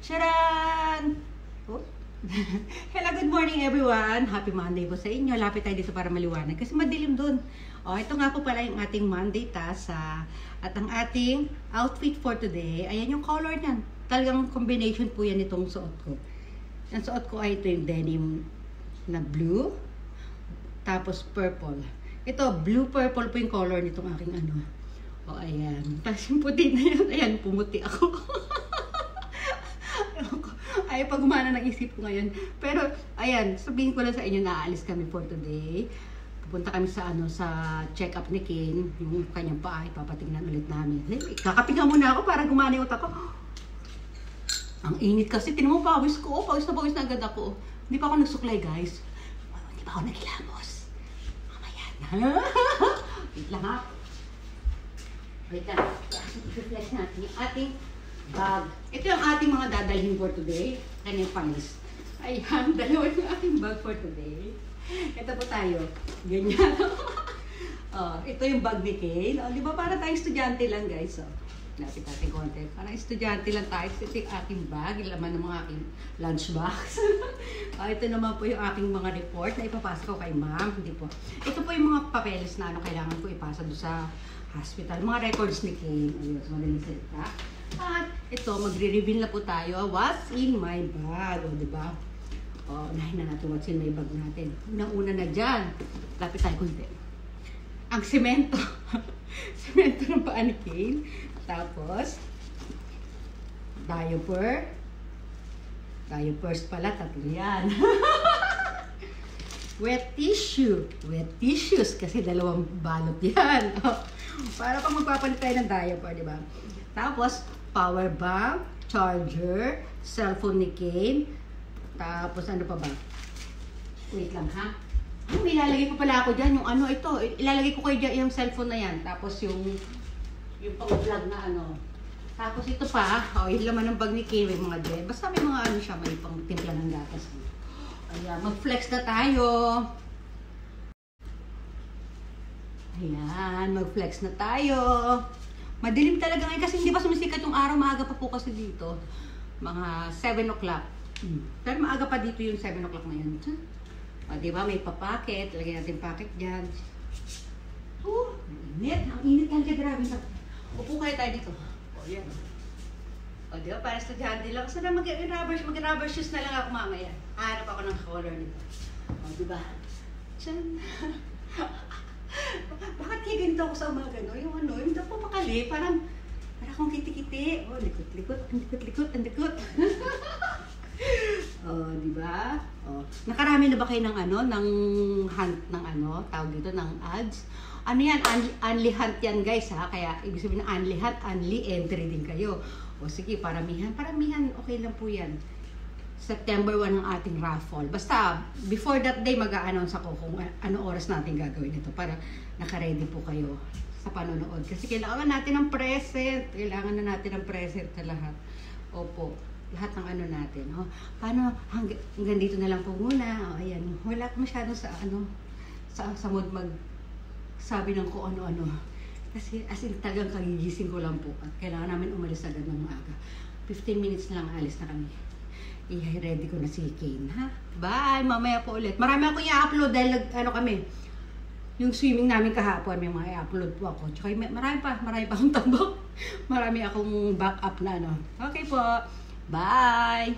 Charan! Oh. Hello, good morning everyone. Happy Monday po sa inyo. Lapit tayo dito para maliwanag kasi madilim dun. Oh, ito nga po pala yung ating Monday task at ang ating outfit for today. Ayan yung color niyan. Talagang combination po yan itong suot ko. Ang suot ko ay ito yung denim na blue tapos purple. Ito, blue-purple po yung color nitong aking ano. O, ayan. Tapos yung puti na yan. Ayan, pumuti ako. Ay, pag umana ng isip ko ngayon. Pero, ayan, sabihin ko lang sa inyo na aalis kami for today. Pupunta kami sa, sa check-up ni Kane. Yung kanyang paa, ipapatingnan ulit namin. Kakapinga muna ako para gumana yung utak ko. Ang init kasi. Tinan mo, pawis ko. Pawis na agad ako. Hindi pa ako nagsuklay, guys. Hindi pa ako nagilamos. Mamaya na. Wait lang, ha? Wait lang. I-reflex natin yung ating bag. Ito yung ating mga dadalhin for today. Kanyang panis. Ayan, dalawa yung ating bag for today. Ito po tayo. Ganyan. Ito yung bag ni Kane. Di ba para tayong estudyante lang, guys? Lapit natin konti. Parang estudyante lang tayo. Ito yung aking bag. Laman ng mga aking lunchbox. Ito naman po yung aking mga report na ipapasa ko kay ma'am. Hindi po. Ito po yung mga papeles na kailangan ko ipasa doon sa hospital. Mga records ni Kane. Ayun, so madaling salita. At ito, magre-reveal na po tayo. What's in my bag? O, diba? O, unahin na natin what's in my bag natin. Unang-una na dyan. Lapit tayo kunti. Ang semento. Semento ng paa ni Kane. Tapos, diaper. Diapers pala, tatlo yan. Wet tissue. Wet tissues kasi dalawang balot yan. Para pag magpapalit tayo ng diaper, diba? Tapos, power bank, charger, cellphone ni Kane. Tapos, ano pa ba? Wait lang, ha? Ilalagay ko pala ako dyan, yung ano, ito. Ilalagay ko kayo dyan yung cellphone na yan. Tapos, yung pang-vlog na ano. Tapos, ito pa, yung laman ng bag ni Kane, may mga dyan. Basta may mga ano siya, may pang-timpla ng gatas. Ayan, mag-flex na tayo. Ayan, mag-flex na tayo. Madilim talaga ngayon kasi hindi pa sumisikat yung araw. Maaga pa po kasi dito. Mga 7 o'clock. Pero maaga pa dito yung 7 o'clock ngayon. O, diba? May papacket. Lagyan natin packet dyan. Oh, init. Ang init talaga. Grabe na. Upo kayo tayo dito. O, yan. O, diba? Para estudyante lang. Sana mag-rubber shoes na lang ako mamaya. Hanap ako ng color nito. O, diba? Diyan. Bakit kaya ganito ako sa umaga, no? Yung ano, yung daw pumakali, parang akong kiti-kiti. Oh, likot. Oh, di ba? Oh, nakarami na ba kayo ng ano, ng hunt, ng ano, tawag dito, ng ads? Ano yan? Unli hunt yan, guys, ha? Kaya, ibig sabihin ng unli hunt, unli entry din kayo. O, sige, paramihan, okay lang po yan. September 1 ang ating raffle. Basta, before that day, mag-a-announce ako kung ano oras natin gagawin ito para naka-ready po kayo sa panonood. Kasi kailangan natin ng present. Kailangan na natin ng present sa lahat. Opo, lahat ng ano natin. O, paano, hanggang dito na lang po muna. O, ayan, wala ko masyado sa sa mood sabi ng kung ano-ano. Kasi, as in, talagang kagigising ko lang po. At kailangan namin umalis agad ng maaga. 15 minutes na lang, alis na kami. I-ready ko na si Kane, ha? Bye! Mamaya po ulit. Marami akong i-upload dahil ano kami. Yung swimming namin kahapon, may mga i-upload po ako. Tsaka marami pa akong tambok. Marami akong backup na ano. Okay po. Bye!